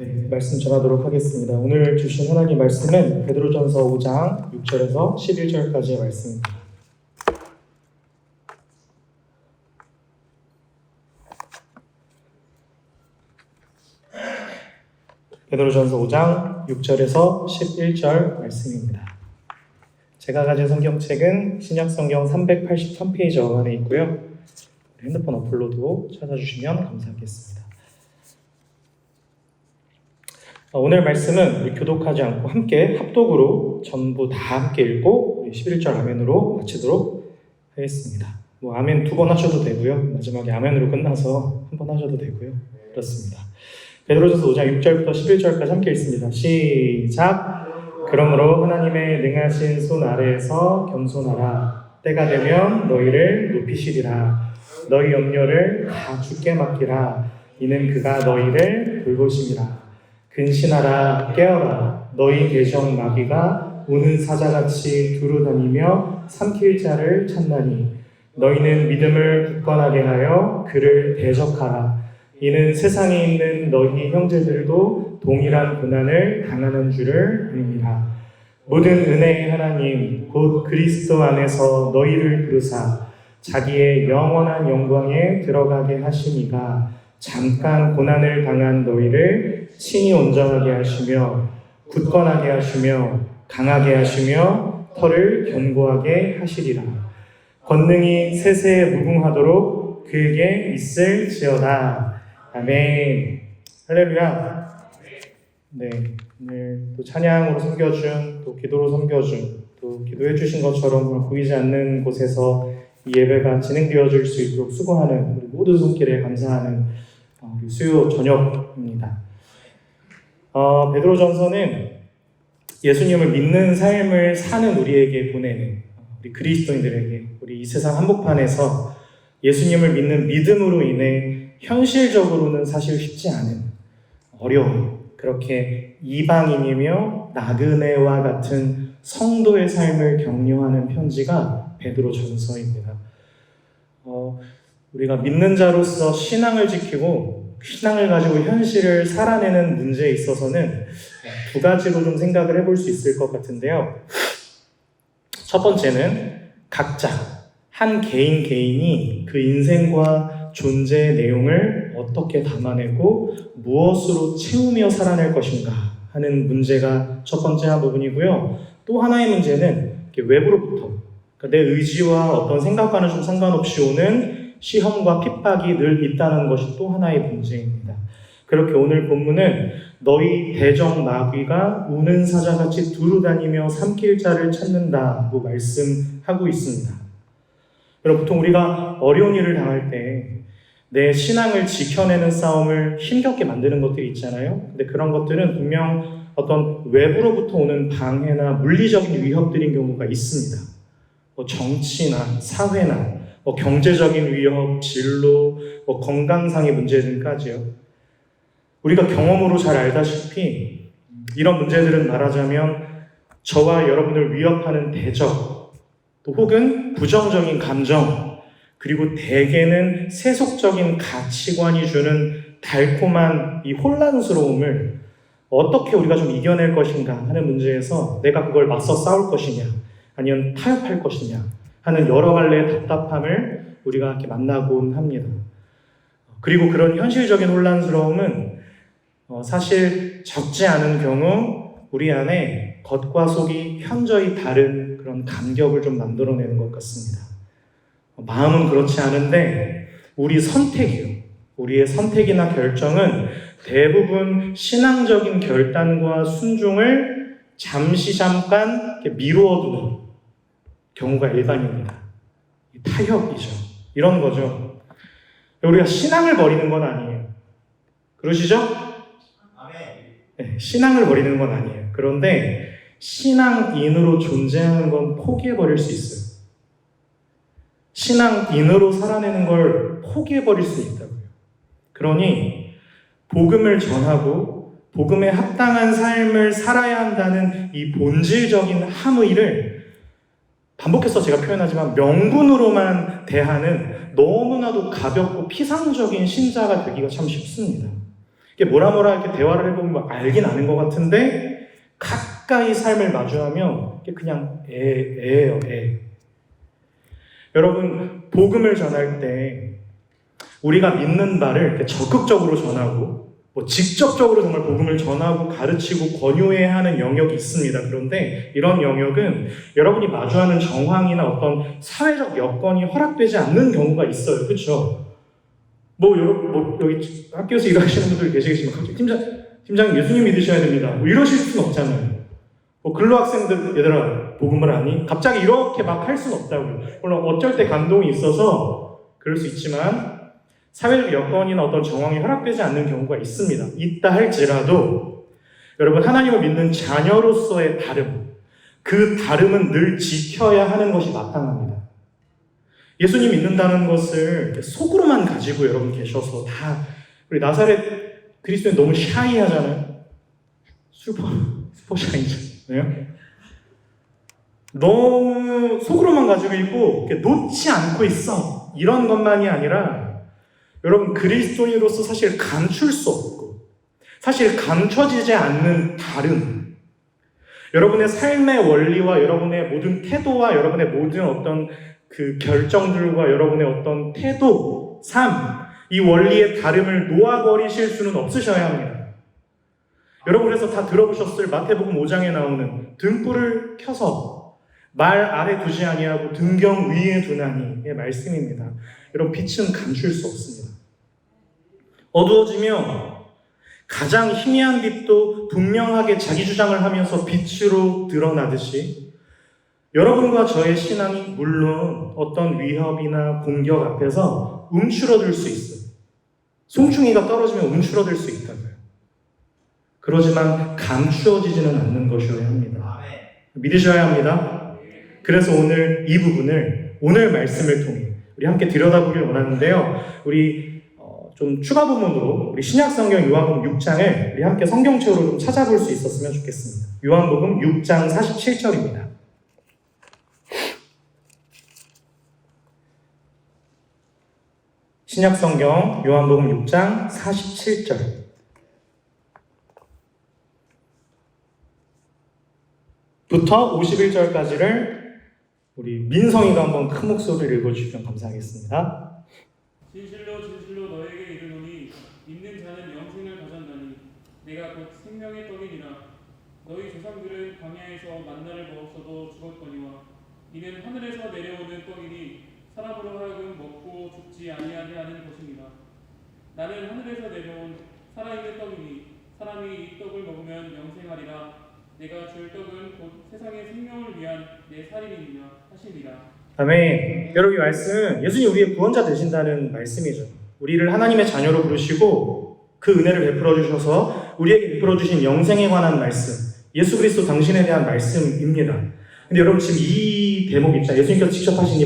네, 말씀 전하도록 하겠습니다. 오늘 주신 하나님 말씀은 베드로전서 5장 6절에서 11절까지의 말씀입니다. 베드로전서 5장 6절에서 11절 말씀입니다. 제가 가진 성경책은 신약성경 383페이지 안에 있고요. 핸드폰 어플로도 찾아주시면 감사하겠습니다. 오늘 말씀은 우리 교독하지 않고 함께 합독으로 전부 다 함께 읽고 우리 11절 아멘으로 마치도록 하겠습니다. 아멘 2번 하셔도 되고요. 마지막에 아멘으로 끝나서 한 번 하셔도 되고요. 그렇습니다. 베드로전서 5장 6절부터 11절까지 함께 읽습니다. 시작! 그러므로 하나님의 능하신 손 아래에서 겸손하라. 때가 되면 너희를 높이시리라. 너희 염려를 다 주께 맡기라. 이는 그가 너희를 돌보심이라. 근신하라. 깨어라. 너희 대적 마귀가 우는 사자같이 두루다니며 삼킬 자를 찾나니 너희는 믿음을 굳건하게 하여 그를 대적하라. 이는 세상에 있는 너희 형제들도 동일한 고난을 당하는 줄을 압니다. 모든 은혜의 하나님 곧 그리스도 안에서 너희를 부르사 자기의 영원한 영광에 들어가게 하시니가 잠깐 고난을 당한 너희를 친히 온전하게 하시며 굳건하게 하시며 강하게 하시며 털을 견고하게 하시리라. 권능이 세세에 무궁하도록 그에게 있을지어다. 아멘. 할렐루야. 네, 오늘 또 찬양으로 섬겨준, 또 기도로 섬겨준, 또 기도해 주신 것처럼 보이지 않는 곳에서 이 예배가 진행되어질 수 있도록 수고하는 우리 모든 손길에 감사하는 우리 수요 저녁입니다. 베드로전서는 예수님을 믿는 삶을 사는 우리에게 보내는 우리 그리스도인들에게 우리 이 세상 한복판에서 예수님을 믿는 믿음으로 인해 현실적으로는 사실 쉽지 않은 어려움, 그렇게 이방인이며 나그네와 같은 성도의 삶을 격려하는 편지가 베드로전서입니다. 우리가 믿는 자로서 신앙을 지키고 신앙을 가지고 현실을 살아내는 문제에 있어서는 두 가지로 좀 생각을 해볼 수 있을 것 같은데요. 첫 번째는 각자 한 개인이 그 인생과 존재의 내용을 어떻게 담아내고 무엇으로 채우며 살아낼 것인가 하는 문제가 첫 번째 한 부분이고요. 또 하나의 문제는 외부로부터 내 의지와 어떤 생각과는 좀 상관없이 오는 시험과 핍박이 늘 있다는 것이 또 하나의 문제입니다. 그렇게 오늘 본문은 너희 대적 마귀가 우는 사자같이 두루다니며 삼킬 자를 찾는다고 말씀하고 있습니다. 여러분, 보통 우리가 어려운 일을 당할 때 내 신앙을 지켜내는 싸움을 힘겹게 만드는 것들이 있잖아요. 근데 그런 것들은 분명 어떤 외부로부터 오는 방해나 물리적인 위협들인 경우가 있습니다. 정치나 사회나 경제적인 위협, 진로, 건강상의 문제 등까지요. 우리가 경험으로 잘 알다시피 이런 문제들은 말하자면 저와 여러분을 위협하는 대적, 또 혹은 부정적인 감정, 그리고 대개는 세속적인 가치관이 주는 달콤한 이 혼란스러움을 어떻게 우리가 좀 이겨낼 것인가 하는 문제에서 내가 그걸 맞서 싸울 것이냐 아니면 타협할 것이냐 하는 여러 갈래의 답답함을 우리가 이렇게 만나곤 합니다. 그리고 그런 현실적인 혼란스러움은 사실 적지 않은 경우 우리 안에 겉과 속이 현저히 다른 그런 감격을 좀 만들어내는 것 같습니다. 마음은 그렇지 않은데 우리의 선택이나 결정은 대부분 신앙적인 결단과 순종을 잠깐 미루어 두는 경우가 일반입니다. 타협이죠. 이런 거죠. 우리가 신앙을 버리는 건 아니에요. 그러시죠? 네, 신앙을 버리는 건 아니에요. 그런데 신앙인으로 존재하는 건 포기해버릴 수 있어요. 신앙인으로 살아내는 걸 포기해버릴 수 있다고요. 그러니 복음을 전하고 복음에 합당한 삶을 살아야 한다는 이 본질적인 함의를 반복해서 제가 표현하지만 명분으로만 대하는 너무나도 가볍고 피상적인 신자가 되기가 참 쉽습니다. 이렇게 뭐라 이렇게 대화를 해보면 막 알긴 아는 것 같은데 가까이 삶을 마주하면 그냥 애예요, 애. 여러분, 복음을 전할 때 우리가 믿는 바를 이렇게 적극적으로 전하고 직접적으로 정말 복음을 전하고 가르치고 권유해야 하는 영역이 있습니다. 그런데 이런 영역은 여러분이 마주하는 정황이나 어떤 사회적 여건이 허락되지 않는 경우가 있어요. 그렇죠? 여러분, 여기 학교에서 일하시는 분들 계시겠지만 갑자기 팀장님 예수님 믿으셔야 됩니다. 이러실 수는 없잖아요. 근로학생들 얘들아 복음을 아니? 갑자기 이렇게 막 할 수는 없다고요. 물론 어쩔 때 감동이 있어서 그럴 수 있지만 사회적 여건이나 어떤 정황이 허락되지 않는 경우가 있습니다. 있다 할지라도 여러분, 하나님을 믿는 자녀로서의 다름, 그 다름은 늘 지켜야 하는 것이 마땅합니다. 예수님 믿는다는 것을 속으로만 가지고 여러분 계셔서 다 우리 나사렛 그리스도인 너무 샤이하잖아요. 슈퍼 샤이잖아요. 너무 속으로만 가지고 있고 놓지 않고 있어. 이런 것만이 아니라 여러분, 그리스도인으로서 사실 감출 수 없고 사실 감춰지지 않는 다름, 여러분의 삶의 원리와 여러분의 모든 태도와 여러분의 모든 어떤 그 결정들과 여러분의 어떤 태도, 삶, 이 원리의 다름을 놓아버리실 수는 없으셔야 합니다. 여러분, 그래서 다 들어보셨을 마태복음 5장에 나오는 등불을 켜서 말 아래 두지 아니하고 등경 위에 두나니의 말씀입니다. 여러분, 빛은 감출 수 없습니다. 어두워지면 가장 희미한 빛도 분명하게 자기 주장을 하면서 빛으로 드러나듯이 여러분과 저의 신앙이 물론 어떤 위협이나 공격 앞에서 움츠러들 수 있어요. 송충이가 떨어지면 움츠러들 수 있다고요. 그러지만 감추어지지는 않는 것이어야 합니다. 믿으셔야 합니다. 그래서 오늘 이 부분을 오늘 말씀을 통해 우리 함께 들여다보길 원하는데요. 우리 좀 추가 부문으로 우리 신약성경 요한복음 6장을 우리 함께 성경책으로 좀 찾아볼 수 있었으면 좋겠습니다. 요한복음 6장 47절입니다. 신약성경 요한복음 6장 47절. 부터 51절까지를 우리 민성이가 한번 큰 목소리를 읽어주시면 감사하겠습니다. 진실로 너에게 이르노니 믿는 자는 영생을 가졌나니 내가 곧 생명의 떡이니라. 너희 조상들은 광야에서 만나를 먹었어도 죽었거니와 이는 하늘에서 내려오는 떡이니 사람으로 하여금 먹고 죽지 아니하게 하는 것입니다. 나는 하늘에서 내려온 살아있는 떡이니 사람이 이 떡을 먹으면 영생하리라. 내가 줄 떡은 곧 세상의 생명을 위한 내 살이니라 하시니라. 아멘. 여러분, 이 말씀은 예수님 우리의 구원자 되신다는 말씀이죠. 우리를 하나님의 자녀로 부르시고 그 은혜를 베풀어 주셔서 우리에게 베풀어 주신 영생에 관한 말씀, 예수 그리스도 당신에 대한 말씀입니다. 근데 여러분, 지금 이 대목 있잖아요. 예수님께서 직접 하신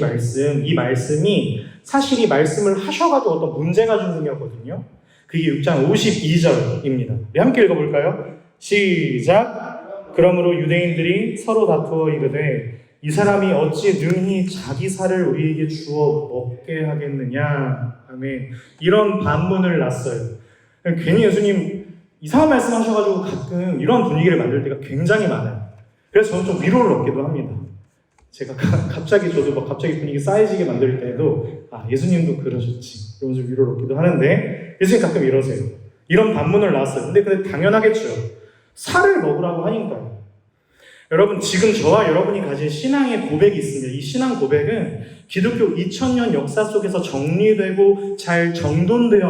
이 말씀이 사실 이 말씀을 하셔가지고 어떤 문제가 중심이었거든요. 그게 6장 52절입니다. 우리 함께 읽어볼까요? 시작. 그러므로 유대인들이 서로 다투어 이르되 이 사람이 어찌 능히 자기 살을 우리에게 주어 먹게 하겠느냐. 아멘. 이런 반문을 놨어요. 괜히 예수님 이상한 말씀 하셔가지고 가끔 이런 분위기를 만들 때가 굉장히 많아요. 그래서 저는 좀 위로를 얻기도 합니다. 제가 갑자기 분위기 쌓여지게 만들 때에도 예수님도 그러셨지 이러면서 위로를 얻기도 하는데 예수님 가끔 이러세요. 이런 반문을 놨어요. 근데 당연하겠죠. 살을 먹으라고 하니까요. 여러분, 지금 저와 여러분이 가진 신앙의 고백이 있습니다. 이 신앙 고백은 기독교 2000년 역사 속에서 정리되고 잘 정돈된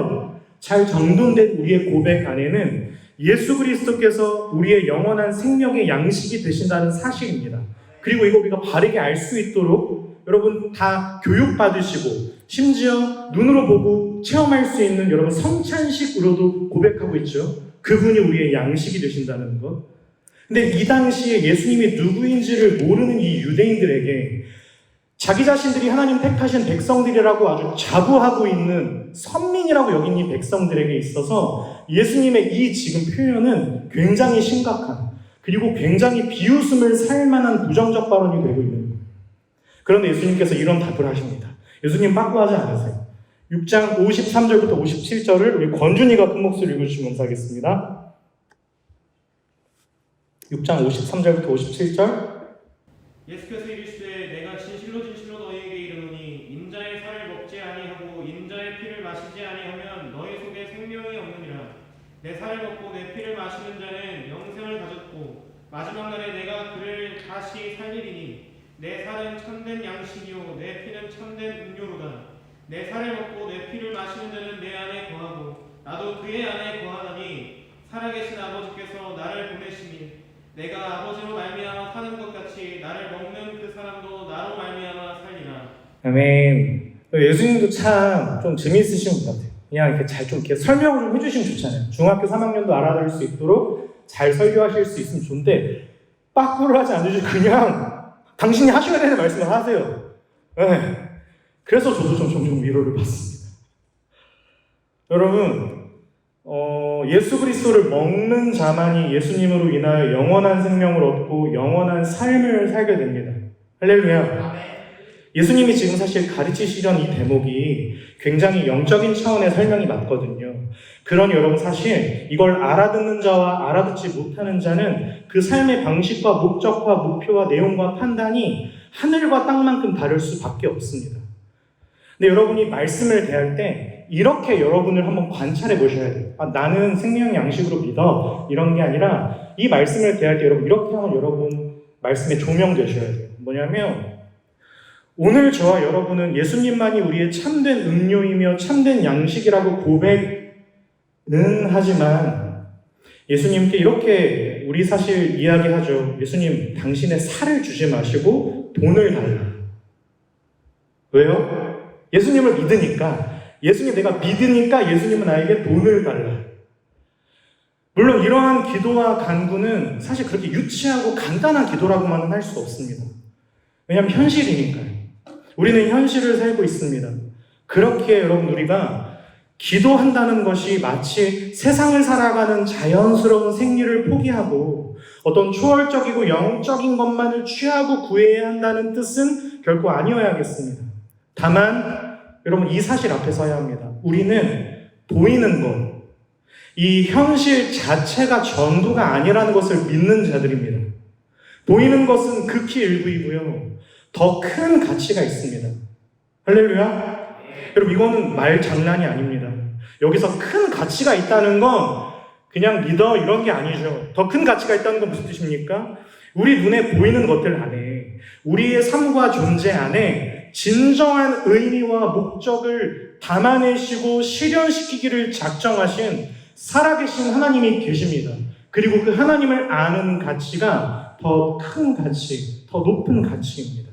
우리의 고백 안에는 예수 그리스도께서 우리의 영원한 생명의 양식이 되신다는 사실입니다. 그리고 이거 우리가 바르게 알 수 있도록 여러분 다 교육받으시고 심지어 눈으로 보고 체험할 수 있는 여러분 성찬식으로도 고백하고 있죠. 그분이 우리의 양식이 되신다는 것. 근데 이 당시에 예수님이 누구인지를 모르는 이 유대인들에게 자기 자신들이 하나님 택하신 백성들이라고 아주 자부하고 있는 선민이라고 여긴 이 백성들에게 있어서 예수님의 이 지금 표현은 굉장히 심각한, 그리고 굉장히 비웃음을 살 만한 부정적 발언이 되고 있는 거예요. 그런데 예수님께서 이런 답을 하십니다. 예수님 빠꾸하지 않으세요. 6장 53절부터 57절을 우리 권준이가 큰 목소리로 읽어주시면 감사하겠습니다. 6장 53절부터 57절. 예수께서 이르시되 내가 진실로 진실로 너희에게 이르노니 인자의 살을 먹지 아니하고 인자의 피를 마시지 아니하면 너희 속에 생명이 없느니라. 내 살을 먹고 내 피를 마시는 자는 영생을 가졌고 마지막 날에 내가 그를 다시 살리리니 내 살은 참된 양식이요 내 피는 참된 음료로다. 내 살을 먹고 내 피를 마시는 자는 내 안에 거하고 나도 그의 안에 거하나니 살아계신 아버지께서 나를 보내시니 내가 아버지로 말미암아 사는 것 같이 나를 먹는 그 사람도 나로 말미암아 살리라. 아멘. 예수님도 참 좀 재미있으신 것 같아요. 그냥 이렇게 잘 좀 이렇게 설명을 좀 해주시면 좋잖아요. 중학교 3학년도 알아들을 수 있도록 잘 설교하실 수 있으면 좋은데 빠꾸를 하지 않으시고 그냥 당신이 하셔야 되는 말씀을 하세요. 네. 그래서 저도 좀 위로를 받습니다. 여러분, 예수 그리스도를 먹는 자만이 예수님으로 인하여 영원한 생명을 얻고 영원한 삶을 살게 됩니다. 할렐루야. 예수님이 지금 사실 가르치시던 이 대목이 굉장히 영적인 차원의 설명이 맞거든요. 그러니 여러분 사실 이걸 알아듣는 자와 알아듣지 못하는 자는 그 삶의 방식과 목적과 목표와 내용과 판단이 하늘과 땅만큼 다를 수밖에 없습니다. 근데 여러분이 말씀을 대할 때 이렇게 여러분을 한번 관찰해 보셔야 돼요. 나는 생명 양식으로 믿어. 이런 게 아니라 이 말씀을 대할 때 여러분 이렇게 하면 여러분 말씀에 조명되셔야 돼요. 뭐냐면 오늘 저와 여러분은 예수님만이 우리의 참된 음료이며 참된 양식이라고 고백은 하지만 예수님께 이렇게 우리 사실 이야기하죠. 예수님, 당신의 살을 주지 마시고 돈을 달라. 왜요? 예수님을 믿으니까, 예수님 내가 믿으니까 예수님은 나에게 돈을 달라. 물론 이러한 기도와 간구는 사실 그렇게 유치하고 간단한 기도라고만은 할 수 없습니다. 왜냐하면 현실이니까요. 우리는 현실을 살고 있습니다. 그렇게 여러분 우리가 기도한다는 것이 마치 세상을 살아가는 자연스러운 생리를 포기하고 어떤 초월적이고 영적인 것만을 취하고 구해야 한다는 뜻은 결코 아니어야겠습니다. 다만 여러분 이 사실 앞에 서야 합니다. 우리는 보이는 것, 이 현실 자체가 전부가 아니라는 것을 믿는 자들입니다. 보이는 것은 극히 일부이고요. 더 큰 가치가 있습니다. 할렐루야. 여러분 이거는 말 장난이 아닙니다. 여기서 큰 가치가 있다는 건 그냥 믿어 이런 게 아니죠. 더 큰 가치가 있다는 건 무슨 뜻입니까? 우리 눈에 보이는 것들 안에 우리의 삶과 존재 안에 진정한 의미와 목적을 담아내시고 실현시키기를 작정하신 살아계신 하나님이 계십니다. 그리고 그 하나님을 아는 가치가 더 큰 가치, 더 높은 가치입니다.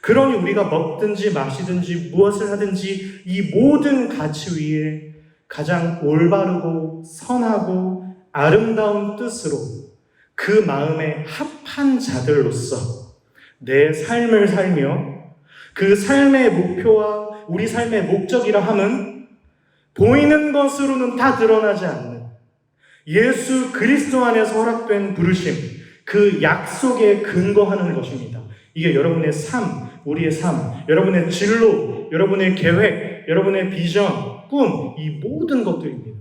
그러니 우리가 먹든지 마시든지 무엇을 하든지 이 모든 가치 위에 가장 올바르고 선하고 아름다운 뜻으로 그 마음에 합한 자들로서 내 삶을 살며 그 삶의 목표와 우리 삶의 목적이라 함은 보이는 것으로는 다 드러나지 않는 예수 그리스도 안에서 허락된 부르심, 그 약속에 근거하는 것입니다. 이게 여러분의 삶, 우리의 삶, 여러분의 진로, 여러분의 계획, 여러분의 비전, 꿈, 이 모든 것들입니다.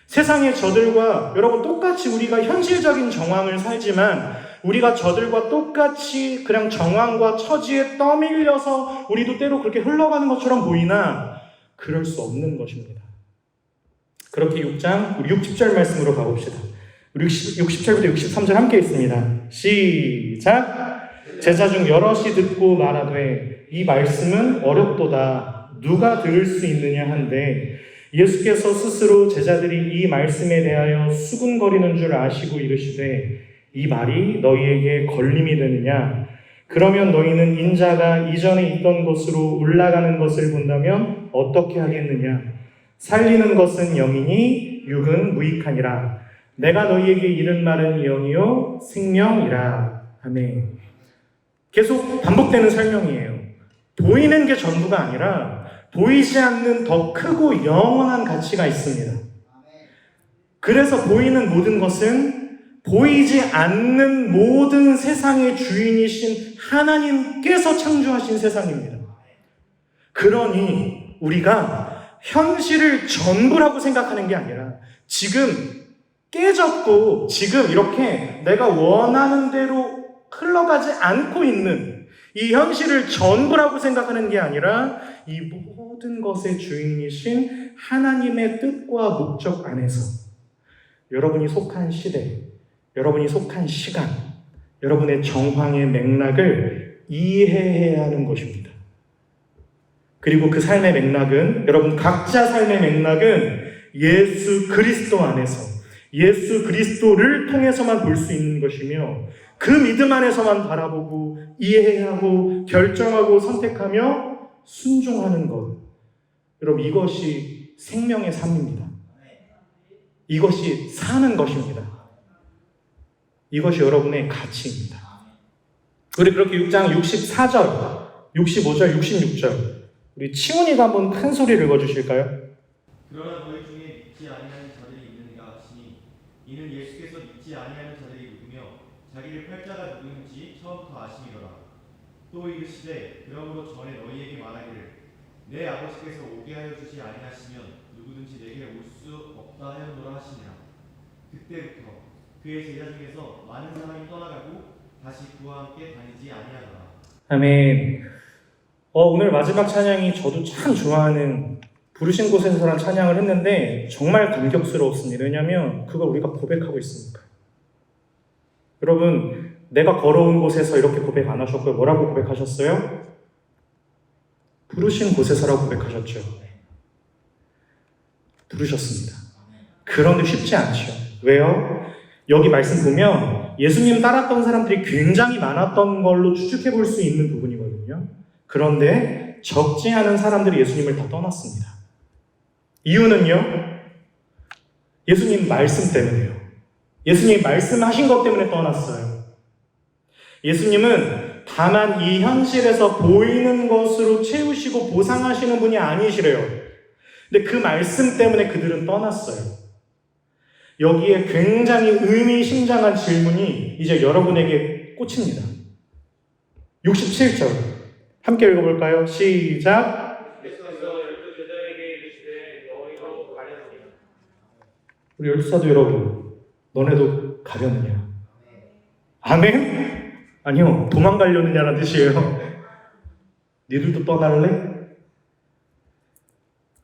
세상의 저들과 여러분 똑같이 우리가 현실적인 정황을 살지만 우리가 저들과 똑같이 그냥 정황과 처지에 떠밀려서 우리도 때로 그렇게 흘러가는 것처럼 보이나 그럴 수 없는 것입니다. 그렇게 6장, 우리 60절 말씀으로 가봅시다. 우리 60절부터 63절 함께 있습니다. 시작! 제자 중 여럿이 듣고 말하되 이 말씀은 어렵도다. 누가 들을 수 있느냐 한데 예수께서 스스로 제자들이 이 말씀에 대하여 수군거리는 줄 아시고 이르시되 이 말이 너희에게 걸림이 되느냐? 그러면 너희는 인자가 이전에 있던 곳으로 올라가는 것을 본다면 어떻게 하겠느냐? 살리는 것은 영이니 육은 무익하니라. 내가 너희에게 이른 말은 영이요 생명이라. 아멘. 계속 반복되는 설명이에요. 보이는 게 전부가 아니라 보이지 않는 더 크고 영원한 가치가 있습니다. 그래서 보이는 모든 것은 보이지 않는 모든 세상의 주인이신 하나님께서 창조하신 세상입니다. 그러니 우리가 현실을 전부라고 생각하는 게 아니라 지금 깨졌고 지금 이렇게 내가 원하는 대로 흘러가지 않고 있는 이 현실을 전부라고 생각하는 게 아니라 이 모든 것의 주인이신 하나님의 뜻과 목적 안에서 여러분이 속한 시대, 여러분이 속한 시간, 여러분의 정황의 맥락을 이해해야 하는 것입니다. 그리고 그 삶의 맥락은, 여러분 각자 삶의 맥락은 예수 그리스도 안에서 예수 그리스도를 통해서만 볼 수 있는 것이며 그 믿음 안에서만 바라보고 이해하고 결정하고 선택하며 순종하는 것. 여러분 이것이 생명의 삶입니다. 이것이 사는 것입니다. 이것이 여러분의 가치입니다. 우리 그렇게 6장 64절, 65절, 66절 우리 치훈이가 한번 큰 소리를 읽어주실까요? 그러나 너희 중에 믿지 아니하는 자들이 있느니라 하시니 이는 예수께서 믿지 아니하는 자들이 누구며 자기를 팔 자가 누구인지 처음부터 아심이더라. 또 이르시되 그러므로 전에 너희에게 말하기를 내 아버지께서 오게 하여 주지 아니하시면 누구든지 내게 올 수 없다 하였노라 하시니라. 그때부터 그의 제자 중에서 많은 사람이 떠나가고 다시 그와 함께 다니지 아니하더라. 아멘. 오늘 마지막 찬양이 저도 참 좋아하는 부르신 곳에서란 찬양을 했는데 정말 감격스러웠습니다. 왜냐하면 그걸 우리가 고백하고 있으니까. 여러분 내가 걸어온 곳에서 이렇게 고백 안 하셨고요. 뭐라고 고백하셨어요? 부르신 곳에서라고 고백하셨죠. 부르셨습니다. 그런데 쉽지 않죠. 왜요? 여기 말씀 보면 예수님 따랐던 사람들이 굉장히 많았던 걸로 추측해 볼 수 있는 부분이거든요. 그런데 적지 않은 사람들이 예수님을 다 떠났습니다. 이유는요? 예수님 말씀 때문에요. 예수님 말씀하신 것 때문에 떠났어요. 예수님은 다만 이 현실에서 보이는 것으로 채우시고 보상하시는 분이 아니시래요. 근데 그 말씀 때문에 그들은 떠났어요. 여기에 굉장히 의미심장한 질문이 이제 여러분에게 꽂힙니다. 67절 함께 읽어볼까요? 시작. 예수께서 12제자에게 이르시되 너희도 가려느냐. 우리 열두사도 여러분, 너네도 가려느냐? 아멘? 아니요, 도망가려느냐라는 뜻이에요. 니들도 떠날래?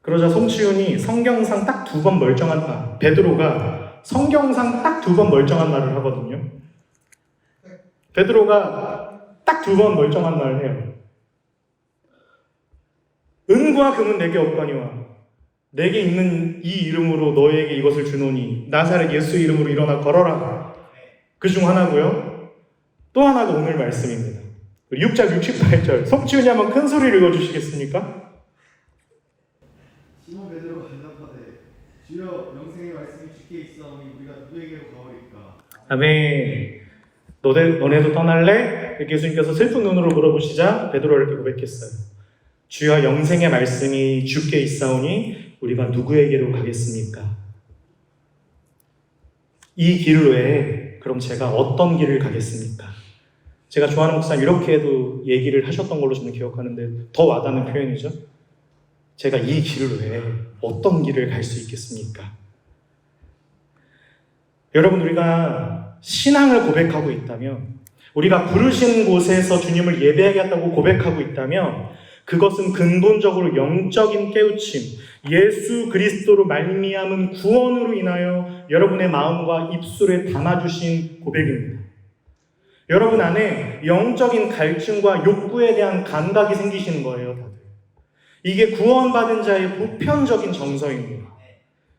그러자 송치훈이 성경상 딱 2번 멀쩡한 베드로가 성경상 딱 2번 멀쩡한 말을 하거든요. 베드로가 딱 2번 멀쩡한 말을 해요. 은과 금은 내게 없거니와 내게 있는 이 이름으로 너에게 이것을 주노니 나사렛 예수 이름으로 일어나 걸어라. 그 중 하나고요. 또 하나가 오늘 말씀입니다. 6장 68절 송치훈이 한번 큰 소리를 읽어주시겠습니까? 시몬 베드로가 대답하되 주여 영생의 말씀이 주께 있사오니 우리가 누구에게로 가오리까. 아멘. 너네도 떠날래? 이렇게 예수님께서 슬픈 눈으로 물어보시자 베드로가 이렇게 고백했어요. 주여 영생의 말씀이 주께 있사오니 우리가 누구에게로 가겠습니까? 이 길 외에 그럼 제가 어떤 길을 가겠습니까? 제가 좋아하는 목사님 이렇게도 얘기를 하셨던 걸로 저는 기억하는데 더 와닿는 표현이죠. 제가 이 길 외에 어떤 길을 갈 수 있겠습니까? 여러분 우리가 신앙을 고백하고 있다면 우리가 부르신 곳에서 주님을 예배하겠다고 고백하고 있다면 그것은 근본적으로 영적인 깨우침, 예수 그리스도로 말미암은 구원으로 인하여 여러분의 마음과 입술에 담아주신 고백입니다. 여러분 안에 영적인 갈증과 욕구에 대한 감각이 생기시는 거예요, 다들. 이게 구원받은 자의 보편적인 정서입니다.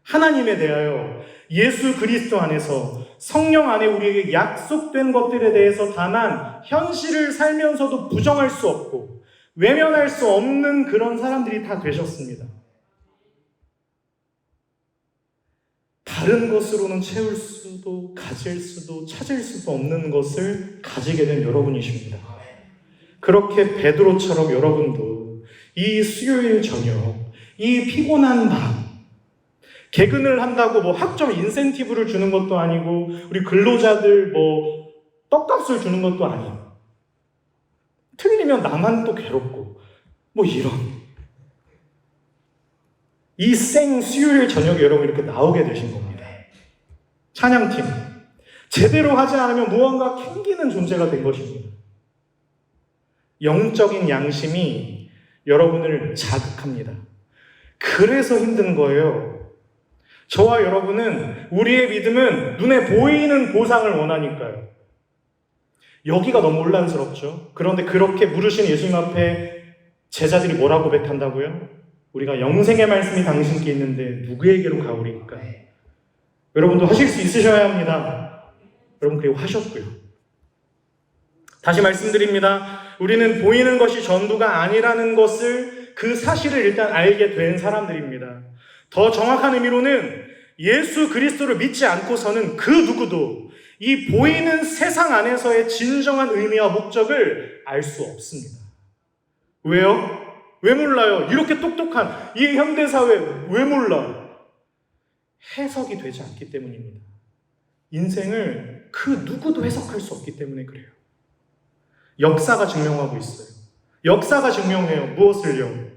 하나님에 대하여 예수 그리스도 안에서 성령 안에 우리에게 약속된 것들에 대해서 다만 현실을 살면서도 부정할 수 없고 외면할 수 없는 그런 사람들이 다 되셨습니다. 다른 것으로는 채울 수도 가질 수도 찾을 수도 없는 것을 가지게 된 여러분이십니다. 그렇게 베드로처럼 여러분도 이 수요일 저녁, 이 피곤한 밤, 개근을 한다고 뭐 학점 인센티브를 주는 것도 아니고 우리 근로자들 뭐 떡값을 주는 것도 아니고 틀리면 나만 또 괴롭고 뭐 이런 이 수요일 저녁에 여러분 이렇게 나오게 되신 겁니다. 찬양팀. 제대로 하지 않으면 무언가 캥기는 존재가 된 것입니다. 영적인 양심이 여러분을 자극합니다. 그래서 힘든 거예요. 저와 여러분은 우리의 믿음은 눈에 보이는 보상을 원하니까요. 여기가 너무 혼란스럽죠. 그런데 그렇게 물으신 예수님 앞에 제자들이 뭐라고 고백한다고요? 우리가 영생의 말씀이 당신께 있는데 누구에게로 가오리까? 여러분도 하실 수 있으셔야 합니다. 여러분 그리고 하셨고요. 다시 말씀드립니다. 우리는 보이는 것이 전부가 아니라는 것을 그 사실을 일단 알게 된 사람들입니다. 더 정확한 의미로는 예수 그리스도를 믿지 않고서는 그 누구도 이 보이는 세상 안에서의 진정한 의미와 목적을 알 수 없습니다. 왜요? 왜 몰라요? 이렇게 똑똑한 이 현대사회 왜 몰라요? 해석이 되지 않기 때문입니다. 인생을 그 누구도 해석할 수 없기 때문에 그래요. 역사가 증명하고 있어요. 역사가 증명해요. 무엇을요?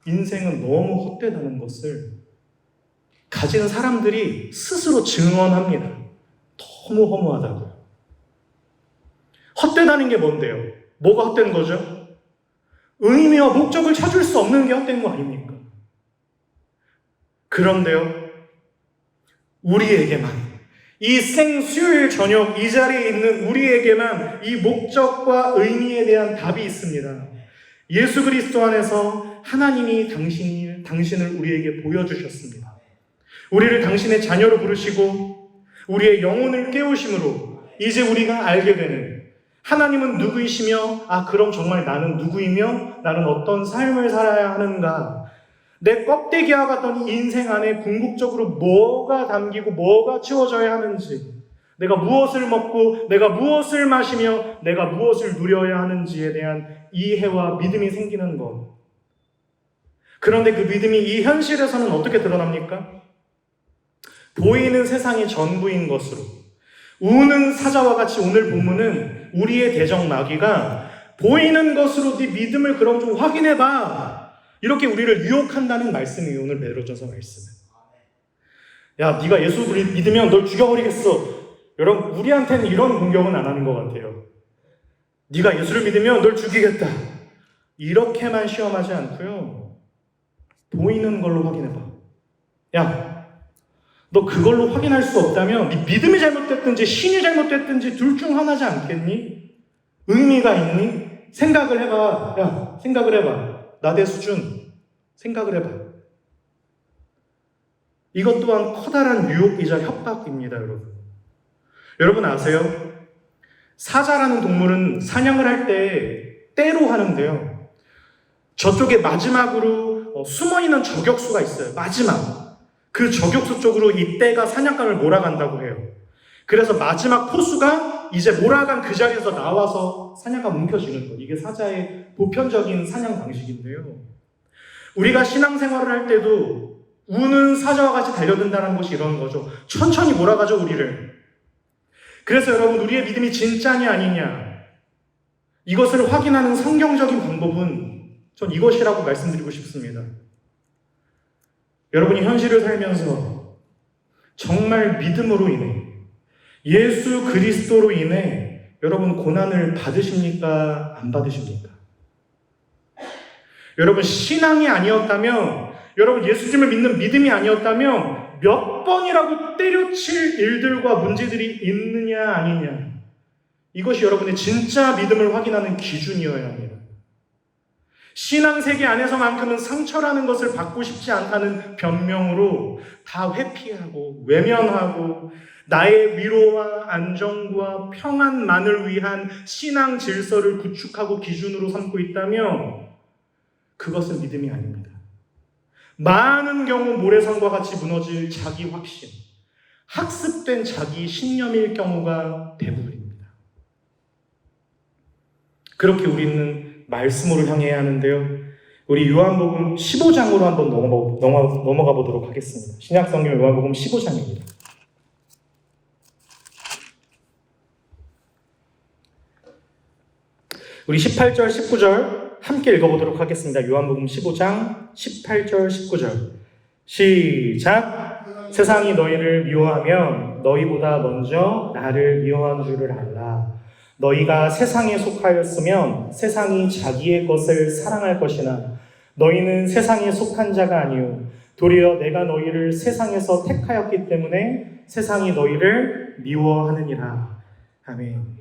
인생은 너무 헛되다는 것을 가진 사람들이 스스로 증언합니다. 너무 허무하다고요. 헛되다는 게 뭔데요? 뭐가 헛된 거죠? 의미와 목적을 찾을 수 없는 게 헛된 거 아닙니까? 그런데요, 우리에게만, 이 수요일 저녁 이 자리에 있는 우리에게만 이 목적과 의미에 대한 답이 있습니다. 예수 그리스도 안에서 하나님이 당신을 우리에게 보여주셨습니다. 우리를 당신의 자녀로 부르시고 우리의 영혼을 깨우심으로 이제 우리가 알게 되는 하나님은 누구이시며 그럼 정말 나는 누구이며 나는 어떤 삶을 살아야 하는가, 내 껍데기와 같던 이 인생 안에 궁극적으로 뭐가 담기고 뭐가 채워져야 하는지, 내가 무엇을 먹고 내가 무엇을 마시며 내가 무엇을 누려야 하는지에 대한 이해와 믿음이 생기는 것. 그런데 그 믿음이 이 현실에서는 어떻게 드러납니까? 보이는 세상이 전부인 것으로, 우는 사자와 같이 오늘 본문은 우리의 대적 마귀가 보이는 것으로 네 믿음을 그럼 좀 확인해봐, 이렇게 우리를 유혹한다는 말씀이 오늘 베드로전서 말씀은. 야, 네가 예수 믿으면 널 죽여버리겠어. 여러분, 우리한테는 이런 공격은 안 하는 것 같아요. 네가 예수를 믿으면 널 죽이겠다, 이렇게만 시험하지 않고요, 보이는 걸로 확인해봐. 야, 너 그걸로 확인할 수 없다면 네 믿음이 잘못됐든지 신이 잘못됐든지 둘 중 하나지 않겠니? 의미가 있니? 생각을 해봐. 야, 생각을 해봐. 나대 수준 생각을 해봐. 이것 또한 커다란 유혹이자 협박입니다. 여러분 아세요? 사자라는 동물은 사냥을 할 때 때로 하는데요, 저쪽에 마지막으로 숨어있는 저격수가 있어요. 마지막 그 저격수 쪽으로 이 떼가 사냥감을 몰아간다고 해요. 그래서 마지막 포수가 이제 몰아간 그 자리에서 나와서 사냥감 움켜쥐는 것. 이게 사자의 보편적인 사냥 방식인데요, 우리가 신앙생활을 할 때도 우는 사자와 같이 달려든다는 것이 이런 거죠. 천천히 몰아가죠, 우리를. 그래서 여러분, 우리의 믿음이 진짜냐 아니냐, 이것을 확인하는 성경적인 방법은 전 이것이라고 말씀드리고 싶습니다. 여러분이 현실을 살면서 정말 믿음으로 인해, 예수 그리스도로 인해 여러분 고난을 받으십니까? 안 받으십니까? 여러분 신앙이 아니었다면, 여러분 예수님을 믿는 믿음이 아니었다면 몇 번이라고 때려칠 일들과 문제들이 있느냐 아니냐, 이것이 여러분의 진짜 믿음을 확인하는 기준이어야 합니다. 신앙세계 안에서만큼은 상처라는 것을 받고 싶지 않다는 변명으로 다 회피하고 외면하고 나의 위로와 안정과 평안만을 위한 신앙 질서를 구축하고 기준으로 삼고 있다면 그것은 믿음이 아닙니다. 많은 경우 모래성과 같이 무너질 자기 확신, 학습된 자기 신념일 경우가 대부분입니다. 그렇게 우리는 말씀으로 향해야 하는데요, 우리 요한복음 15장으로 한번 넘어가 보도록 하겠습니다. 신약성경 요한복음 15장입니다. 우리 18절, 19절 함께 읽어보도록 하겠습니다. 요한복음 15장 18절, 19절 시작. 세상이 너희를 미워하면 너희보다 먼저 나를 미워한 줄을 알라. 너희가 세상에 속하였으면 세상이 자기의 것을 사랑할 것이나 너희는 세상에 속한 자가 아니요 도리어 내가 너희를 세상에서 택하였기 때문에 세상이 너희를 미워하느니라. 아멘.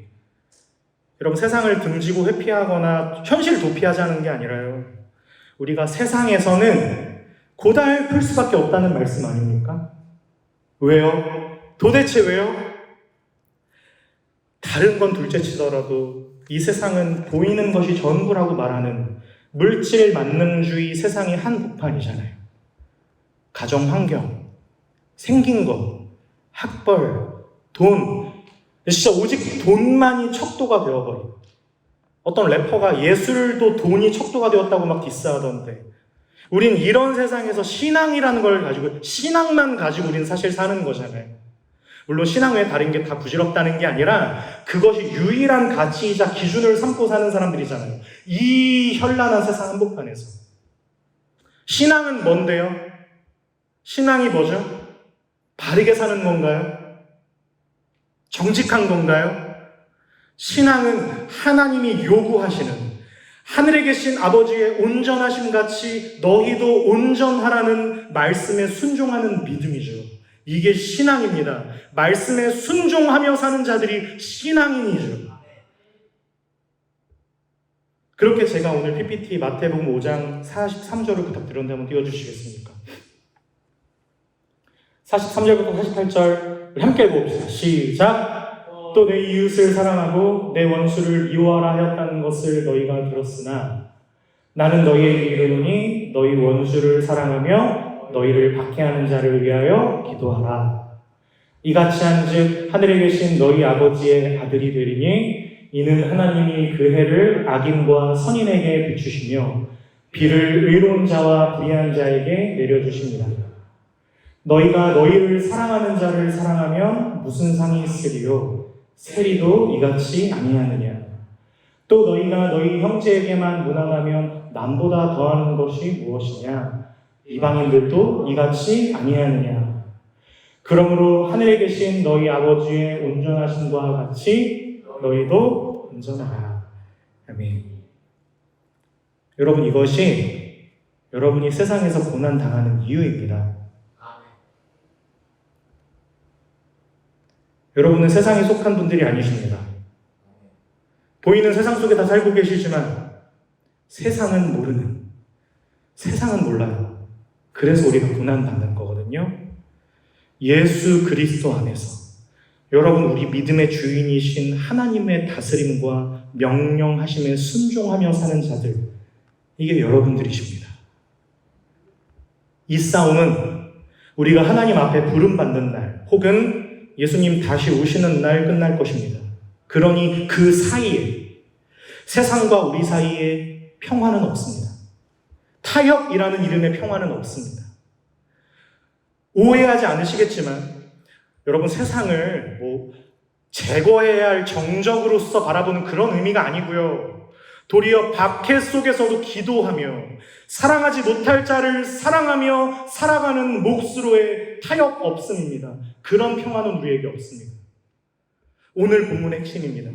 여러분, 세상을 등지고 회피하거나 현실 도피하자는 게 아니라요, 우리가 세상에서는 고달플 수밖에 없다는 말씀 아닙니까? 왜요? 도대체 왜요? 다른 건 둘째치더라도 이 세상은 보이는 것이 전부라고 말하는 물질 만능주의 세상의 한복판이잖아요. 가정 환경, 생긴 것, 학벌, 돈, 진짜 오직 돈만이 척도가 되어버려요. 어떤 래퍼가 예술도 돈이 척도가 되었다고 막 디스하던데, 우린 이런 세상에서 신앙이라는 걸 가지고, 신앙만 가지고 우린 사실 사는 거잖아요. 물론 신앙 외에 다른 게 다 부질없다는 게 아니라 그것이 유일한 가치이자 기준을 삼고 사는 사람들이잖아요. 이 현란한 세상 한복판에서. 신앙은 뭔데요? 신앙이 뭐죠? 바르게 사는 건가요? 정직한 건가요? 신앙은 하나님이 요구하시는, 하늘에 계신 아버지의 온전하심 같이 너희도 온전하라는 말씀에 순종하는 믿음이죠. 이게 신앙입니다. 말씀에 순종하며 사는 자들이 신앙인이죠. 그렇게 제가 오늘 PPT 마태복음 5장 43절을 부탁드렸는데 한번 띄워주시겠습니까? 43절부터 48절 함께 읽어봅시다. 시작. 또 내 이웃을 사랑하고 내 원수를 미워하라 하였다는 것을 너희가 들었으나 나는 너희에게 이르노니 너희 원수를 사랑하며 너희를 박해하는 자를 위하여 기도하라. 이같이 한즉 하늘에 계신 너희 아버지의 아들이 되리니 이는 하나님이 그 해를 악인과 선인에게 비추시며 비를 의로운 자와 불의한 자에게 내려주십니다. 너희가 너희를 사랑하는 자를 사랑하면 무슨 상이 있으리요? 세리도 이같이 아니하느냐? 또 너희가 너희 형제에게만 무난하면 남보다 더하는 것이 무엇이냐? 이방인들도 이같이 아니하느냐? 그러므로 하늘에 계신 너희 아버지의 온전하심과 같이 너희도 온전하라. 아멘. 여러분, 이것이 여러분이 세상에서 고난당하는 이유입니다. 여러분은 세상에 속한 분들이 아니십니다. 보이는 세상 속에 다 살고 계시지만 세상은 모르는, 세상은 몰라요. 그래서 우리가 고난받는 거거든요. 예수 그리스도 안에서 여러분, 우리 믿음의 주인이신 하나님의 다스림과 명령하심에 순종하며 사는 자들, 이게 여러분들이십니다. 이 싸움은 우리가 하나님 앞에 부름받는 날 혹은 예수님 다시 오시는 날 끝날 것입니다. 그러니 그 사이에, 세상과 우리 사이에 평화는 없습니다. 타협이라는 이름의 평화는 없습니다. 오해하지 않으시겠지만 여러분, 세상을 제거해야 할 정적으로서 바라보는 그런 의미가 아니고요. 도리어 박해 속에서도 기도하며 사랑하지 못할 자를 사랑하며 살아가는 몫으로의 타협 없음입니다. 그런 평화는 우리에게 없습니다. 오늘 본문의 핵심입니다.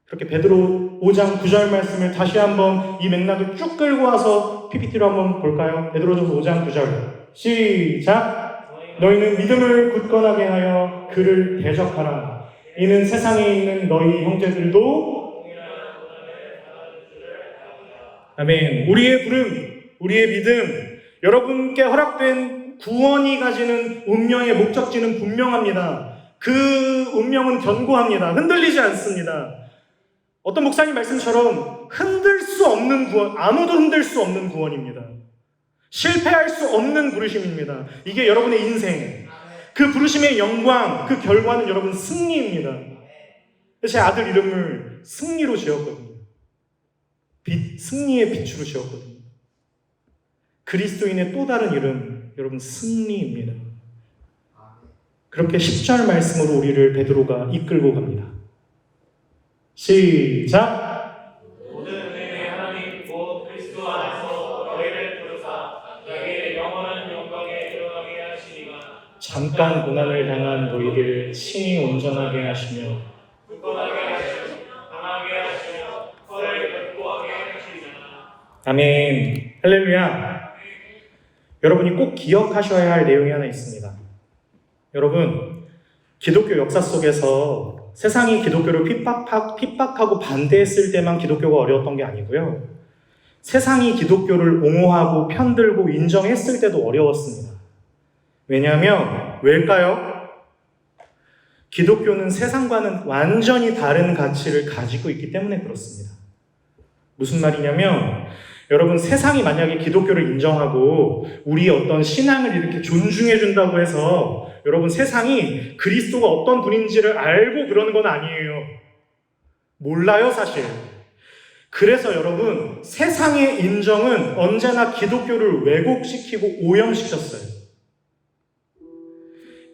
그렇게 베드로 5장 9절 말씀을 다시 한번 이 맥락을 쭉 끌고 와서 PPT로 한번 볼까요? 베드로전서 5장 9절 시작. 너희는 믿음을 굳건하게 하여 그를 대적하라. 이는 세상에 있는 너희 형제들도 아멘. 우리의 부름, 우리의 믿음, 여러분께 허락된 구원이 가지는 운명의 목적지는 분명합니다. 그 운명은 견고합니다. 흔들리지 않습니다. 어떤 목사님 말씀처럼 흔들 수 없는 구원, 아무도 흔들 수 없는 구원입니다. 실패할 수 없는 부르심입니다. 이게 여러분의 인생, 그 부르심의 영광, 그 결과는 여러분 승리입니다. 제 아들 이름을 승리로 지었거든요. 승리의 빛으로 지었거든요. 그리스도인의 또 다른 이름, 여러분 승리입니다. 그렇게 10절 말씀으로 우리를 베드로가 이끌고 갑니다. 시작. 모든 은혜의 하나님 곧 그리스도 안에서 너희를 부르사 너희의 영원한 영광에 이르 잠깐 고난을 당한 너희를 친히 온전하게 하시며 굳건하게 하시며 강하게 하시며 허를 견고하게 하시리라. 아멘. 할렐루야. 여러분이 꼭 기억하셔야 할 내용이 하나 있습니다. 여러분, 기독교 역사 속에서 세상이 기독교를 핍박하고 반대했을 때만 기독교가 어려웠던 게 아니고요. 세상이 기독교를 옹호하고 편들고 인정했을 때도 어려웠습니다. 왜냐하면 왜일까요? 기독교는 세상과는 완전히 다른 가치를 가지고 있기 때문에 그렇습니다. 무슨 말이냐면 여러분, 세상이 만약에 기독교를 인정하고 우리의 어떤 신앙을 이렇게 존중해 준다고 해서 여러분, 세상이 그리스도가 어떤 분인지를 알고 그러는 건 아니에요. 몰라요, 사실. 그래서 여러분, 세상의 인정은 언제나 기독교를 왜곡시키고 오염시켰어요.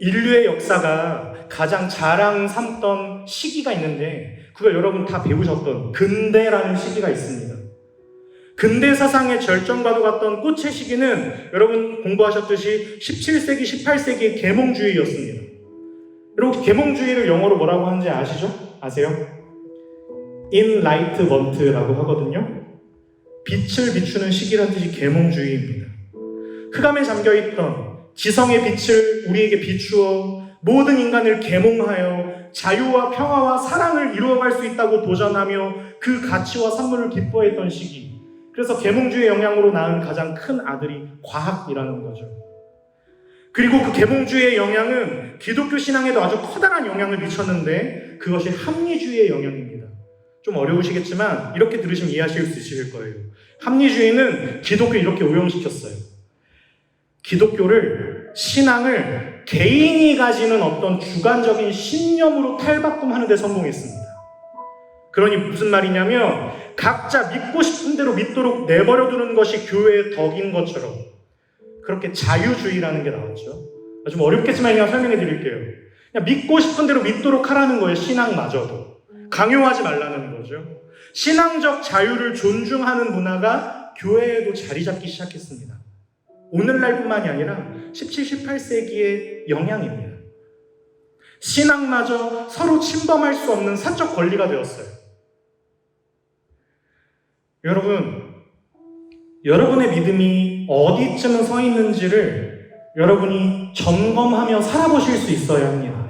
인류의 역사가 가장 자랑 삼던 시기가 있는데 그걸 여러분 다 배우셨던 근대라는 시기가 있습니다. 근대 사상의 절정과도 같던 꽃의 시기는 여러분 공부하셨듯이 17세기, 18세기의 계몽주의였습니다. 여러분, 계몽주의를 영어로 뭐라고 하는지 아시죠? 아세요? Enlightenment라고 하거든요. 빛을 비추는 시기라는 뜻이 계몽주의입니다. 흑암에 잠겨있던 지성의 빛을 우리에게 비추어 모든 인간을 계몽하여 자유와 평화와 사랑을 이루어갈 수 있다고 도전하며 그 가치와 산물을 기뻐했던 시기. 그래서 계몽주의의 영향으로 낳은 가장 큰 아들이 과학이라는 거죠. 그리고 그 계몽주의의 영향은 기독교 신앙에도 아주 커다란 영향을 미쳤는데 그것이 합리주의의 영향입니다. 좀 어려우시겠지만 이렇게 들으시면 이해하실 수 있으실 거예요. 합리주의는 기독교 이렇게 오염시켰어요. 기독교를, 신앙을 개인이 가지는 어떤 주관적인 신념으로 탈바꿈하는 데 성공했습니다. 그러니 무슨 말이냐면 각자 믿고 싶은 대로 믿도록 내버려두는 것이 교회의 덕인 것처럼 그렇게 자유주의라는 게 나왔죠. 좀 어렵겠지만 그냥 설명해 드릴게요. 그냥 믿고 싶은 대로 믿도록 하라는 거예요. 신앙마저도. 강요하지 말라는 거죠. 신앙적 자유를 존중하는 문화가 교회에도 자리 잡기 시작했습니다. 오늘날뿐만이 아니라 17, 18세기의 영향입니다. 신앙마저 서로 침범할 수 없는 사적 권리가 되었어요. 여러분, 여러분의 믿음이 어디쯤 서 있는지를 여러분이 점검하며 살아보실 수 있어야 합니다.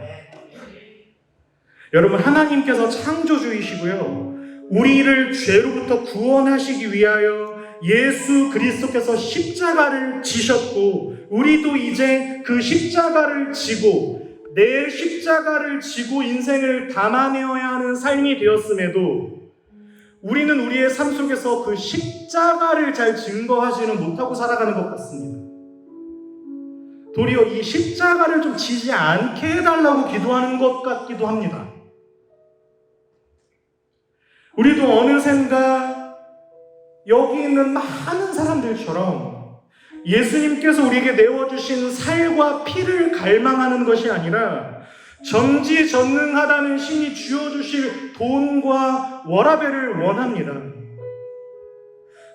여러분, 하나님께서 창조주이시고요. 우리를 죄로부터 구원하시기 위하여 예수 그리스도께서 십자가를 지셨고 우리도 이제 그 십자가를 지고 내 십자가를 지고 인생을 담아내어야 하는 삶이 되었음에도 우리는 우리의 삶 속에서 그 십자가를 잘 증거하지는 못하고 살아가는 것 같습니다. 도리어 이 십자가를 좀 지지 않게 해달라고 기도하는 것 같기도 합니다. 우리도 어느샌가 여기 있는 많은 사람들처럼 예수님께서 우리에게 내어주신 살과 피를 갈망하는 것이 아니라 전지전능하다는 신이 쥐어주실 돈과 워라밸을 원합니다.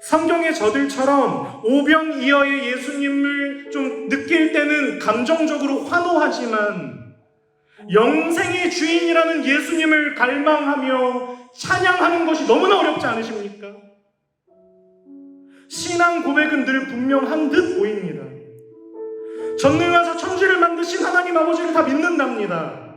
성경의 저들처럼 오병이어의 예수님을 좀 느낄 때는 감정적으로 환호하지만 영생의 주인이라는 예수님을 갈망하며 찬양하는 것이 너무나 어렵지 않으십니까? 신앙 고백은 늘 분명한 듯 보입니다. 전능하사 천지를 만드신 하나님 아버지를 다 믿는답니다.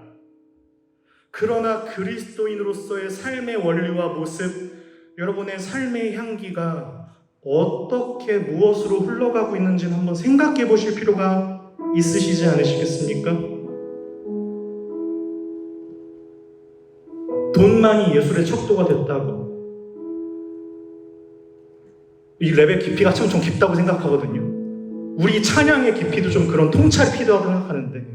그러나 그리스도인으로서의 삶의 원리와 모습, 여러분의 삶의 향기가 어떻게 무엇으로 흘러가고 있는지는 한번 생각해 보실 필요가 있으시지 않으시겠습니까? 돈만이 예술의 척도가 됐다고, 이 랩의 깊이가 참 좀 깊다고 생각하거든요. 우리 찬양의 깊이도 좀 그런 통찰이 필요하다고 생각하는데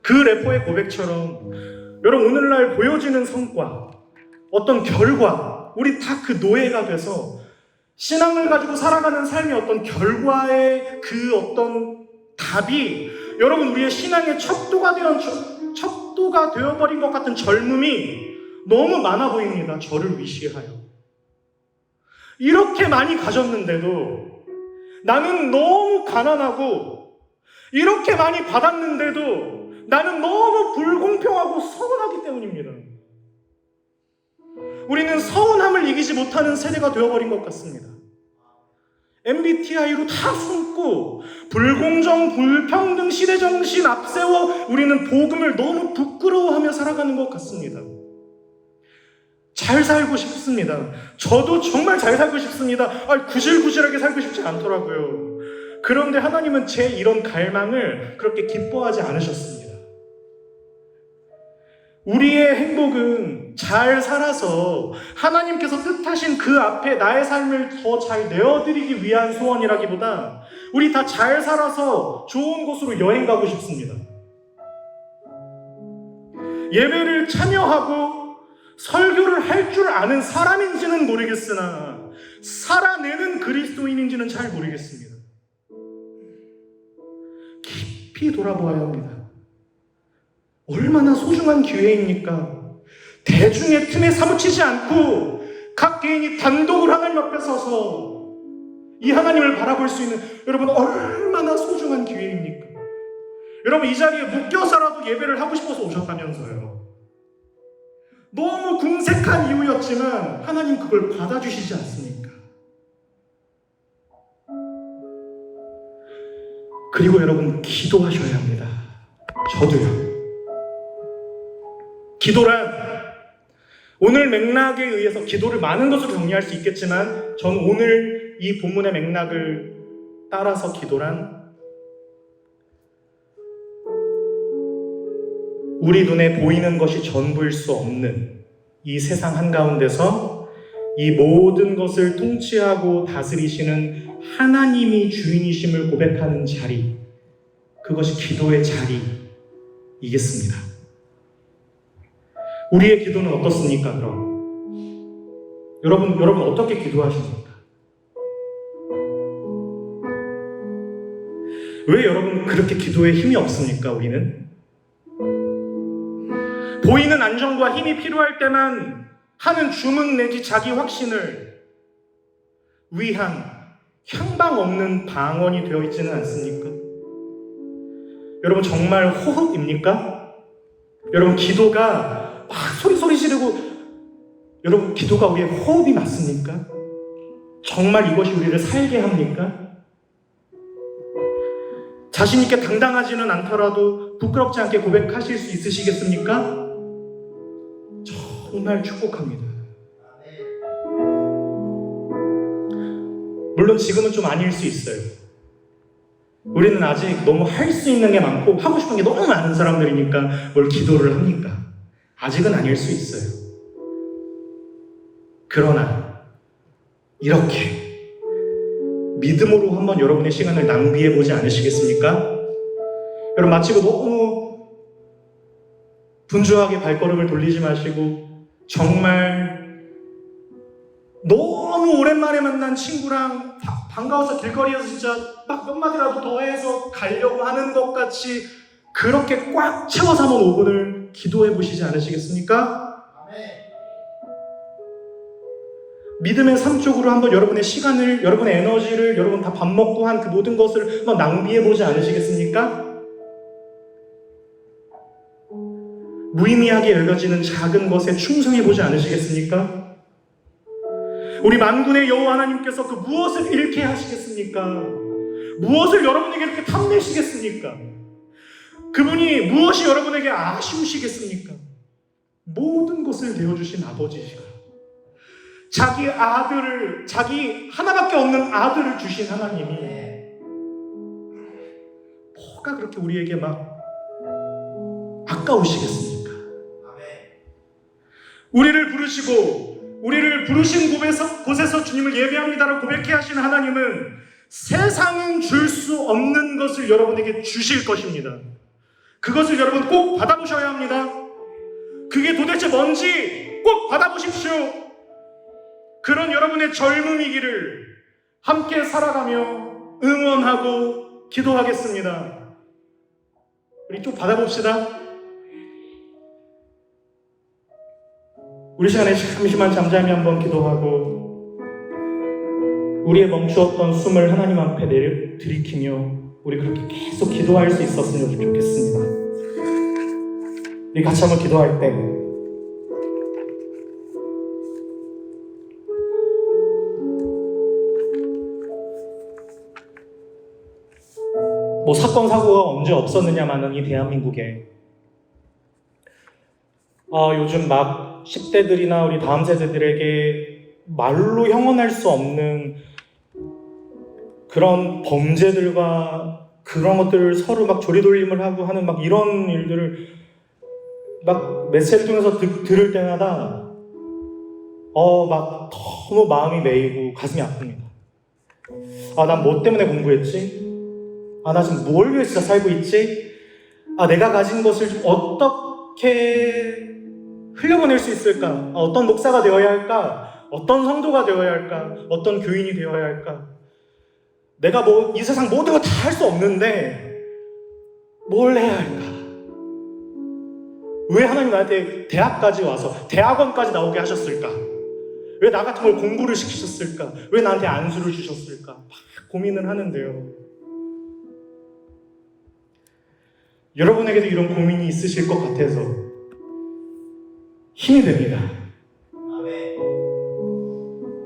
그 래퍼의 고백처럼 여러분, 오늘날 보여지는 성과, 어떤 결과, 우리 다 그 노예가 돼서 신앙을 가지고 살아가는 삶의 어떤 결과의 그 어떤 답이 여러분 우리의 신앙의 척도가 되어버린 것 같은 젊음이 너무 많아 보입니다. 저를 위시하여. 이렇게 많이 가졌는데도 나는 너무 가난하고 이렇게 많이 받았는데도 나는 너무 불공평하고 서운하기 때문입니다. 우리는 서운함을 이기지 못하는 세대가 되어버린 것 같습니다. MBTI로 다 숨고 불공정, 불평등 시대정신 앞세워 우리는 복음을 너무 부끄러워하며 살아가는 것 같습니다. 잘 살고 싶습니다. 저도 정말 잘 살고 싶습니다. 구질구질하게 살고 싶지 않더라고요. 그런데 하나님은 제 이런 갈망을 그렇게 기뻐하지 않으셨습니다. 우리의 행복은 잘 살아서 하나님께서 뜻하신 그 앞에 나의 삶을 더 잘 내어드리기 위한 소원이라기보다 우리 다 잘 살아서 좋은 곳으로 여행 가고 싶습니다. 예배를 참여하고 설교를 할 줄 아는 사람인지는 모르겠으나 살아내는 그리스도인인지는 잘 모르겠습니다. 깊이 돌아보아야 합니다. 얼마나 소중한 기회입니까? 대중의 틈에 사무치지 않고 각 개인이 단독으로 하나님 앞에 서서 이 하나님을 바라볼 수 있는, 여러분, 얼마나 소중한 기회입니까? 여러분, 이 자리에 묶여서라도 예배를 하고 싶어서 오셨다면서요. 너무 궁색한 이유였지만 하나님 그걸 받아주시지 않습니까? 그리고 여러분, 기도하셔야 합니다. 저도요. 기도란 오늘 맥락에 의해서 기도를 많은 것으로 정리할 수 있겠지만 저는 오늘 이 본문의 맥락을 따라서 기도란 우리 눈에 보이는 것이 전부일 수 없는 이 세상 한가운데서 이 모든 것을 통치하고 다스리시는 하나님이 주인이심을 고백하는 자리, 그것이 기도의 자리이겠습니다. 우리의 기도는 어떻습니까, 그럼? 여러분 어떻게 기도하십니까? 왜 여러분 그렇게 기도에 힘이 없습니까, 우리는? 보이는 안정과 힘이 필요할 때만 하는 주문 내지 자기 확신을 위한 향방 없는 방언이 되어 있지는 않습니까? 여러분 정말 호흡입니까? 여러분 기도가 막 소리 지르고, 여러분 기도가 우리의 호흡이 맞습니까? 정말 이것이 우리를 살게 합니까? 자신 있게 당당하지는 않더라도 부끄럽지 않게 고백하실 수 있으시겠습니까? 정말 축복합니다. 물론 지금은 좀 아닐 수 있어요. 우리는 아직 너무 할 수 있는 게 많고 하고 싶은 게 너무 많은 사람들이니까 뭘 기도를 합니까? 아직은 아닐 수 있어요. 그러나 이렇게 믿음으로 한번 여러분의 시간을 낭비해보지 않으시겠습니까? 여러분 마치고 너무 분주하게 발걸음을 돌리지 마시고 정말 너무 오랜만에 만난 친구랑 반가워서 길거리에서 진짜 막 몇 마디라도 더 해서 가려고 하는 것 같이 그렇게 꽉 채워서 한번 5분을 기도해 보시지 않으시겠습니까? 믿음의 삶 쪽으로 한번 여러분의 시간을, 여러분의 에너지를, 여러분 다 밥 먹고 한 그 모든 것을 한번 낭비해 보지 않으시겠습니까? 무의미하게 여겨지는 작은 것에 충성해 보지 않으시겠습니까? 우리 만군의 여호와 하나님께서 그 무엇을 잃게 하시겠습니까? 무엇을 여러분에게 이렇게 탐내시겠습니까? 그분이 무엇이 여러분에게 아쉬우시겠습니까? 모든 것을 내어주신 아버지시가 자기 아들을, 자기 하나밖에 없는 아들을 주신 하나님이 뭐가 그렇게 우리에게 막 아까우시겠습니까? 우리를 부르시고 우리를 부르신 곳에서 주님을 예배합니다라고 고백해 하시는 하나님은 세상은 줄 수 없는 것을 여러분에게 주실 것입니다. 그것을 여러분 꼭 받아보셔야 합니다. 그게 도대체 뭔지 꼭 받아보십시오. 그런 여러분의 젊음이기를 함께 살아가며 응원하고 기도하겠습니다. 우리 또 받아봅시다. 우리 시간에 잠시만 잠잠히 한번 기도하고 우리의 멈추었던 숨을 하나님 앞에 들이키며 우리 그렇게 계속 기도할 수 있었으면 좋겠습니다. 우리 같이 한번 기도할 때 뭐 사건 사고가 언제 없었느냐마는 이 대한민국에 요즘 막 10대들이나 우리 다음 세대들에게 말로 형언할 수 없는 그런 범죄들과 그런 것들을 서로 막 조리돌림을 하고 하는 막 이런 일들을 막 메시지를 통해서 들을 때마다 막 너무 마음이 메이고 가슴이 아픕니다. 난 뭐 때문에 공부했지? 나 지금 뭘 위해 진짜 살고 있지? 내가 가진 것을 좀 어떻게 흘려보낼 수 있을까? 어떤 목사가 되어야 할까? 어떤 성도가 되어야 할까? 어떤 교인이 되어야 할까? 내가 뭐 이 세상 모든 걸 다 할 수 없는데 뭘 해야 할까? 왜 하나님 나한테 대학까지 와서 대학원까지 나오게 하셨을까? 왜 나 같은 걸 공부를 시키셨을까? 왜 나한테 안수를 주셨을까? 막 고민을 하는데요. 여러분에게도 이런 고민이 있으실 것 같아서 힘이 됩니다.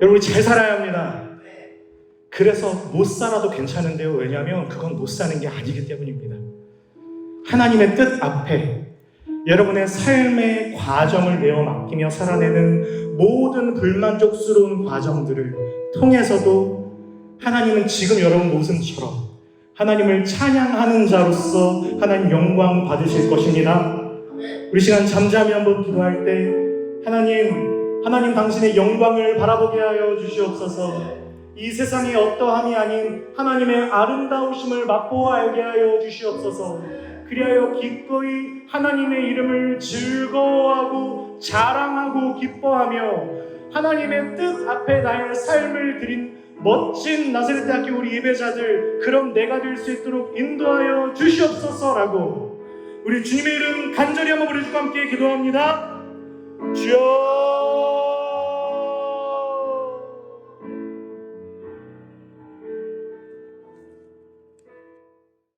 여러분이 잘 살아야 합니다. 그래서 못 살아도 괜찮은데요. 왜냐하면 그건 못 사는 게 아니기 때문입니다. 하나님의 뜻 앞에 여러분의 삶의 과정을 내어 맡기며 살아내는 모든 불만족스러운 과정들을 통해서도 하나님은 지금 여러분 모습처럼 하나님을 찬양하는 자로서 하나님 영광 받으실 것입니다. 우리 시간 잠잠히 한번 기도할 때 하나님 당신의 영광을 바라보게 하여 주시옵소서. 이 세상의 어떠함이 아닌 하나님의 아름다우심을 맛보아 알게 하여 주시옵소서. 그리하여 기꺼이 하나님의 이름을 즐거워하고 자랑하고 기뻐하며 하나님의 뜻 앞에 나의 삶을 드린 멋진 나사렛대학교 우리 예배자들, 그런 내가 될 수 있도록 인도하여 주시옵소서라고 우리 주님의 이름 간절히 한번 부르시고 함께 기도합니다. 주여